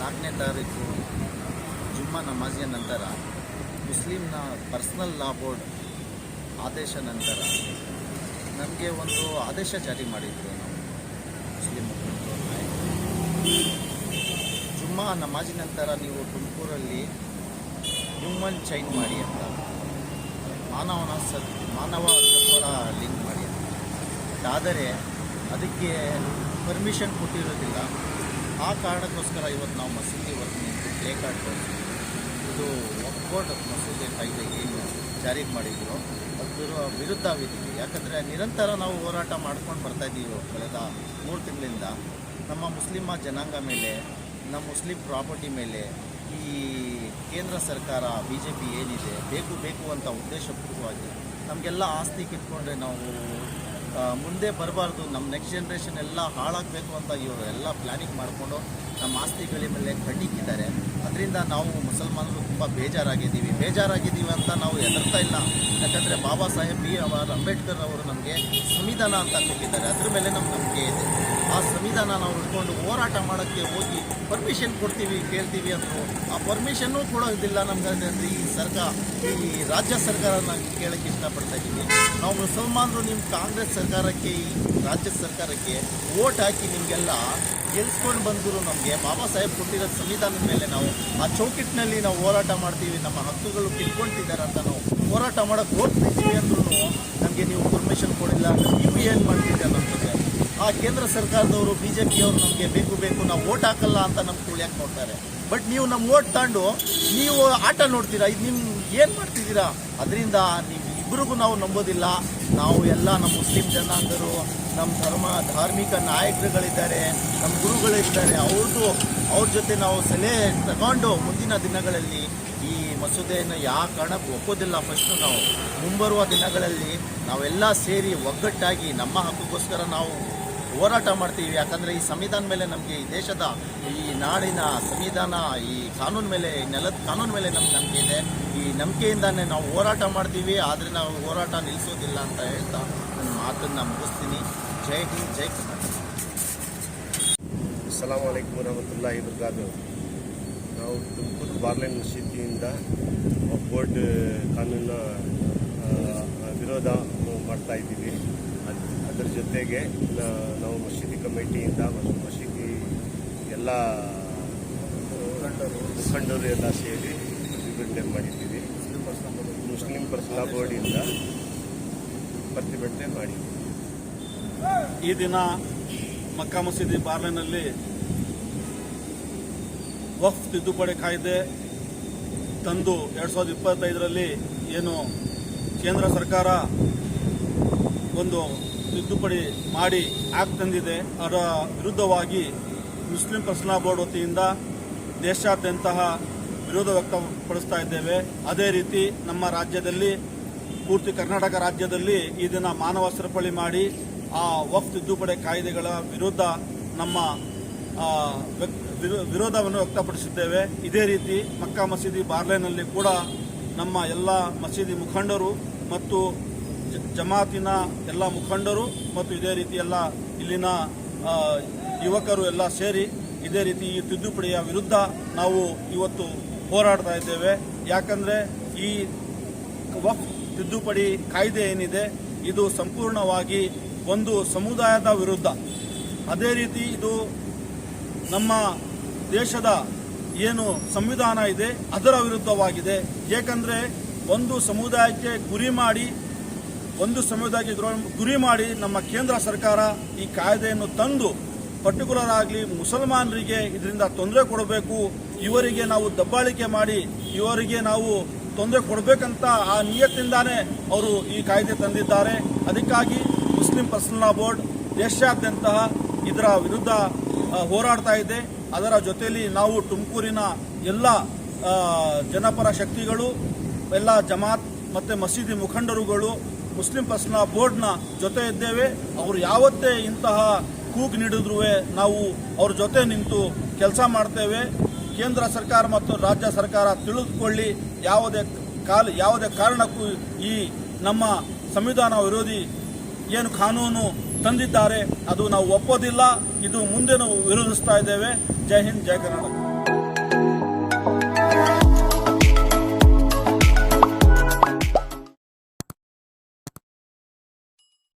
4ನೇ ತಾರೀಕು ಜುಮ್ಮಾ ನಮಾಜಿಯ ನಂತರ ಮುಸ್ಲಿಂನ ಪರ್ಸನಲ್ ಲಾ ಬೋರ್ಡ್ ಆದೇಶ ನಂತರ ನಮಗೆ ಒಂದು ಆದೇಶ ಜಾರಿ ಮಾಡಿದ್ರು ನಾವು ಮುಸ್ಲಿಂ ನಾಯಕರು. ಜುಮ್ಮಾ ನಮಾಜಿ ನಂತರ ನೀವು ತುಮಕೂರಲ್ಲಿ ಹ್ಯೂಮನ್ ಚೈನ್ ಮಾಡಿ ಅಂತ, ಮಾನವ ಹಕ್ಕುಗಳ ಲಿಂಕ್ ಮಾಡಿ ಅಂತ. ಆದರೆ ಅದಕ್ಕೆ ಪರ್ಮಿಷನ್ ಕೊಟ್ಟಿರೋದಿಲ್ಲ. ಆ ಕಾರಣಕ್ಕೋಸ್ಕರ ಇವತ್ತು ನಾವು ಮಸೀದಿ ಹೊರಗೆ ನಿಂತು ಪ್ಲೇ ಕಾರ್ಡ್ ತೋರಿಸಿ ಇದು ಒಕ್ಬೋರ್ಡ್ ಮಸೂದೆ ಕಾಯ್ದೆ ಏನು ಜಾರಿಗೆ ಮಾಡಿದ್ರು ಅದರ ವಿರುದ್ಧವಿದ್ದೀವಿ. ಯಾಕಂದರೆ ನಿರಂತರ ನಾವು ಹೋರಾಟ ಮಾಡ್ಕೊಂಡು ಬರ್ತಾಯಿದ್ದೀವಿ. ಕಳೆದ 3 ತಿಂಗಳಿಂದ ನಮ್ಮ ಮುಸ್ಲಿಮ ಜನಾಂಗ ಮೇಲೆ, ನಮ್ಮ ಮುಸ್ಲಿಂ ಪ್ರಾಪರ್ಟಿ ಮೇಲೆ ಈ ಕೇಂದ್ರ ಸರ್ಕಾರ BJP ಏನಿದೆ ಬೇಕು ಅಂತ ಉದ್ದೇಶಪೂರ್ವವಾಗಿ ನಮಗೆಲ್ಲ ಆಸ್ತಿ ಕಿತ್ಕೊಂಡ್ರೆ ನಾವು ಮುಂದೆ ಬರಬಾರ್ದು, ನಮ್ಮ ನೆಕ್ಸ್ಟ್ ಜನ್ರೇಷನ್ ಎಲ್ಲ ಹಾಳಾಗಬೇಕು ಅಂತ ಇವರು ಎಲ್ಲ ಪ್ಲ್ಯಾನಿಂಗ್ ಮಾಡಿಕೊಂಡು ನಮ್ಮ ಆಸ್ತಿಗಳ ಮೇಲೆ ಕಣ್ಣಿಕ್ಕಿದ್ದಾರೆ. ಅದರಿಂದ ನಾವು ಮುಸಲ್ಮಾನರು ತುಂಬ ಬೇಜಾರಾಗಿದ್ದೀವಿ ಅಂತ ನಾವು ಹೆದರ್ತಾ ಇಲ್ಲ. ಯಾಕಂದರೆ ಬಾಬಾ ಸಾಹೇಬ್ ಅಂಬೇಡ್ಕರ್ ಅವರು ನಮಗೆ ಸಂವಿಧಾನ ಅಂತ ಕೊಟ್ಟಿದ್ದಾರೆ, ಅದ್ರ ಮೇಲೆ ನಮ್ಮ ನಂಬಿಕೆ ಇದೆ. ಆ ಸಂವಿಧಾನ ನಾವು ಹಿಡ್ಕೊಂಡು ಹೋರಾಟ ಮಾಡೋಕ್ಕೆ ಹೋಗಿ ಪರ್ಮಿಷನ್ ಕೊಡ್ತೀವಿ ಕೇಳ್ತೀವಿ ಅಂದರು. ಆ ಪರ್ಮಿಷನ್ನೂ ಕೊಡೋದಿಲ್ಲ ನಮ್ಗೆ. ಈ ರಾಜ್ಯ ಸರ್ಕಾರನ ಕೇಳೋಕ್ಕೆ ಇಷ್ಟಪಡ್ತಾ ಇದ್ದೀವಿ. ನಾವು ಮುಸಲ್ಮಾನರು ನಿಮ್ಮ ಕಾಂಗ್ರೆಸ್ ಸರ್ಕಾರಕ್ಕೆ, ಈ ರಾಜ್ಯ ಸರ್ಕಾರಕ್ಕೆ ವೋಟ್ ಹಾಕಿ ನಿಮಗೆಲ್ಲ ಗೆಲ್ಸ್ಕೊಂಡು ಬಂದರು. ನಮಗೆ ಬಾಬಾ ಸಾಹೇಬ್ ಕೊಟ್ಟಿರೋ ಸಂವಿಧಾನದ ಮೇಲೆ ನಾವು ಆ ಚೌಕಟ್ಟಿನಲ್ಲಿ ನಾವು ಹೋರಾಟ ಮಾಡ್ತೀವಿ. ನಮ್ಮ ಹಕ್ಕುಗಳು ಕಿತ್ಕೊಳ್ತಿದ್ದಾರೆ ಅಂತ ನಾವು ಹೋರಾಟ ಮಾಡೋಕ್ಕೆ ಹೋಗ್ತಿದ್ದೀವಿ ಅಂದ್ರೂ ನಮಗೆ ನೀವು ಪರ್ಮಿಷನ್ ಕೊಡಿಲ್ಲ. ನೀವು ಏನು ಮಾಡ್ತಿದ್ದೀರ ನಮಗೆ? ಆ ಕೇಂದ್ರ ಸರ್ಕಾರದವರು BJP ಅವರು ನಮಗೆ ಬೇಕು ನಾವು ವೋಟ್ ಹಾಕಲ್ಲ ಅಂತ ನಮ್ಗೆ ತುಳಿಯಕ್ಕೆ ನೋಡ್ತಾರೆ. ಬಟ್ ನೀವು ನಮ್ಮ ವೋಟ್ ತಗೊಂಡು ನೀವು ಆಟ ನೋಡ್ತೀರಾ. ಇದು ನಿಮ್ಮ ಏನು ಮಾಡ್ತಿದ್ದೀರಾ? ಅದರಿಂದ ನೀವು ಇಬ್ಬರಿಗೂ ನಾವು ನಂಬೋದಿಲ್ಲ. ನಾವು ಎಲ್ಲ ನಮ್ಮ ಮುಸ್ಲಿಂ ಜನಾಂಗರು, ನಮ್ಮ ಧಾರ್ಮಿಕ ನಾಯಕರುಗಳಿದ್ದಾರೆ, ನಮ್ಮ ಗುರುಗಳಿದ್ದಾರೆ, ಅವ್ರ ಜೊತೆ ನಾವು ಸಲಹೆ ತಗೊಂಡು ಮುಂದಿನ ದಿನಗಳಲ್ಲಿ ಈ ಮಸೂದೆಯನ್ನು ಯಾವ ಕಾರಣಕ್ಕೂ ಒಪ್ಪೋದಿಲ್ಲ. ಫಸ್ಟು ನಾವು ಮುಂಬರುವ ದಿನಗಳಲ್ಲಿ ನಾವೆಲ್ಲ ಸೇರಿ ಒಗ್ಗಟ್ಟಾಗಿ ನಮ್ಮ ಹಕ್ಕಿಗೋಸ್ಕರ ನಾವು ಹೋರಾಟ ಮಾಡ್ತೀವಿ. ಯಾಕಂದರೆ ಈ ಸಂವಿಧಾನ ಮೇಲೆ ನಮಗೆ, ಈ ದೇಶದ, ಈ ನಾಡಿನ ಸಂವಿಧಾನ, ಈ ಕಾನೂನು ಮೇಲೆ, ನೆಲದ ಕಾನೂನು ಮೇಲೆ ನಮ್ಗೆ ನಂಬಿಕೆ ಇದೆ. ಈ ನಂಬಿಕೆಯಿಂದಾನೇ ನಾವು ಹೋರಾಟ ಮಾಡ್ತೀವಿ. ಆದರೆ ನಾವು ಹೋರಾಟ ನಿಲ್ಲಿಸೋದಿಲ್ಲ ಅಂತ ಹೇಳ್ತಾ ನನ್ನ ಮಾತನ್ನು ಮುಗಿಸ್ತೀನಿ. ಜೈ ಹಿಂದ್, ಜೈ ಕರ್ನಾಟಕ. ಅಸ್ಸಲಾಮು ಅಲೈಕುಮ್ ವರಹಮತುಲ್ಲಾಹಿ ವಬರಕಾತುಹು. ನಾವು ತುಮಕೂರು ಬಾರ್ಲೆನ್ ಮಸೀದಿಯಿಂದ ಬೋರ್ಡ್ ಕಾನೂನ ವಿರೋಧ ಮಾಡ್ತಾ ಇದ್ದೀವಿ. ಅದರ ಜೊತೆಗೆ ನಾವು ಮಸೀದಿ ಕಮಿಟಿಯಿಂದ ಮಸೀದಿ ಎಲ್ಲ ಮುಖಂಡರು ಎಲ್ಲ ಸೇರಿ ಪ್ರತಿಭಟನೆ ಮಾಡಿದ್ದೀವಿ. ಮುಸ್ಲಿಂ ಪರ್ಸನಲ್ ಬೋರ್ಡಿಂದ ಪ್ರತಿಭಟನೆ ಮಾಡಿದ್ದೀವಿ. ಈ ದಿನ ಮಕ್ಕಾ ಮಸೀದಿ ಬಾರ್ಲೆನಲ್ಲಿ ವಕ್ಫ್ ತಿದ್ದುಪಡಿ ಕಾಯ್ದೆ ತಂದು 2025ರಲ್ಲಿ ಏನು ಕೇಂದ್ರ ಸರ್ಕಾರ ಒಂದು ತಿದ್ದುಪಡಿ ಮಾಡಿ ಆಕ್ಟ್ ತಂದಿದೆ, ಅದರ ವಿರುದ್ಧವಾಗಿ ಮುಸ್ಲಿಂ ಪರ್ಸನಲ್ ಬೋರ್ಡ್ ವತಿಯಿಂದ ದೇಶಾದ್ಯಂತ ವಿರೋಧ ವ್ಯಕ್ತಪಡಿಸ್ತಾ ಇದ್ದೇವೆ. ಅದೇ ರೀತಿ ನಮ್ಮ ರಾಜ್ಯದಲ್ಲಿ, ಪೂರ್ತಿ ಕರ್ನಾಟಕ ರಾಜ್ಯದಲ್ಲಿ ಈ ದಿನ ಮಾನವ ಸರಪಳಿ ಮಾಡಿ ಆ ವಕ್ಫ್ ತಿದ್ದುಪಡಿ ಕಾಯ್ದೆಗಳ ವಿರುದ್ಧ ನಮ್ಮ ವಿರೋಧವನ್ನು ವ್ಯಕ್ತಪಡಿಸಿದ್ದೇವೆ. ಇದೇ ರೀತಿ ಮಕ್ಕಾ ಮಸೀದಿ ಬಾರ್ಲೆನಲ್ಲಿ ಕೂಡ ನಮ್ಮ ಎಲ್ಲ ಮಸೀದಿ ಮುಖಂಡರು ಮತ್ತು ಜಮಾತಿನ ಎಲ್ಲ ಮುಖಂಡರು ಮತ್ತು ಇದೇ ರೀತಿ ಎಲ್ಲ ಇಲ್ಲಿನ ಯುವಕರು ಎಲ್ಲ ಸೇರಿ ಇದೇ ರೀತಿ ಈ ತಿದ್ದುಪಡಿಯ ವಿರುದ್ಧ ನಾವು ಇವತ್ತು ಹೋರಾಡ್ತಾ ಇದ್ದೇವೆ. ಯಾಕಂದರೆ ಈ ವಕ್ಫ್ ತಿದ್ದುಪಡಿ ಕಾಯ್ದೆ ಏನಿದೆ ಇದು ಸಂಪೂರ್ಣವಾಗಿ ಒಂದು ಸಮುದಾಯದ ವಿರುದ್ಧ. ಅದೇ ರೀತಿ ಇದು ನಮ್ಮ ದೇಶದ ಏನು ಸಂವಿಧಾನ ಇದೆ ಅದರ ವಿರುದ್ಧವಾಗಿದೆ. ಏಕೆಂದರೆ ಒಂದು ಸಮುದಾಯಕ್ಕೆ ಗುರಿ ಮಾಡಿ ನಮ್ಮ ಕೇಂದ್ರ ಸರ್ಕಾರ ಈ ಕಾಯ್ದೆಯನ್ನು ತಂದು ಪರ್ಟಿಕ್ಯುಲರ್ ಆಗಲಿ ಮುಸಲ್ಮಾನರಿಗೆ ಇದರಿಂದ ತೊಂದರೆ ಕೊಡಬೇಕು, ಇವರಿಗೆ ನಾವು ದಬ್ಬಾಳಿಕೆ ಮಾಡಿ ಇವರಿಗೆ ನಾವು ತೊಂದರೆ ಕೊಡಬೇಕಂತ ಆ ನಿಯತ್ತಿಂದಾನೇ ಅವರು ಈ ಕಾಯ್ದೆ ತಂದಿದ್ದಾರೆ. ಅದಕ್ಕಾಗಿ ಮುಸ್ಲಿಂ ಪರ್ಸನಲ್ ಬೋರ್ಡ್ ದೇಶಾದ್ಯಂತ ಇದರ ವಿರುದ್ಧ ಹೋರಾಡ್ತಾ ಇದೆ. ಅದರ ಜೊತೆಯಲ್ಲಿ ನಾವು ತುಮಕೂರಿನ ಎಲ್ಲ ಜನಪರ ಶಕ್ತಿಗಳು, ಎಲ್ಲ ಜಮಾತ್ ಮತ್ತು ಮಸೀದಿ ಮುಖಂಡರುಗಳು ಮುಸ್ಲಿಂ ಪರ್ಸನಲ್ ಬೋರ್ಡ್ನ ಜೊತೆ ಇದ್ದೇವೆ. ಅವರು ಯಾವತ್ತೇ ಇಂತಹ ಕೂಗು ನೀಡಿದ್ರೂ ನಾವು ಅವ್ರ ಜೊತೆ ನಿಂತು ಕೆಲಸ ಮಾಡ್ತೇವೆ. ಕೇಂದ್ರ ಸರ್ಕಾರ ಮತ್ತು ರಾಜ್ಯ ಸರ್ಕಾರ ತಿಳಿದುಕೊಳ್ಳಿ, ಯಾವುದೇ ಕಾರಣಕ್ಕೂ ಈ ನಮ್ಮ ಸಂವಿಧಾನ ವಿರೋಧಿ ಏನು ಕಾನೂನು ತಂದಿದ್ದಾರೆ ಅದು ನಾವು ಒಪ್ಪೋದಿಲ್ಲ. ಇದು ಮುಂದೆ ನಾವು ವಿರೋಧಿಸ್ತಾ ಇದ್ದೇವೆ. ಜೈ ಹಿಂದ್, ಜೈ ಕರ್ನಾಟಕ.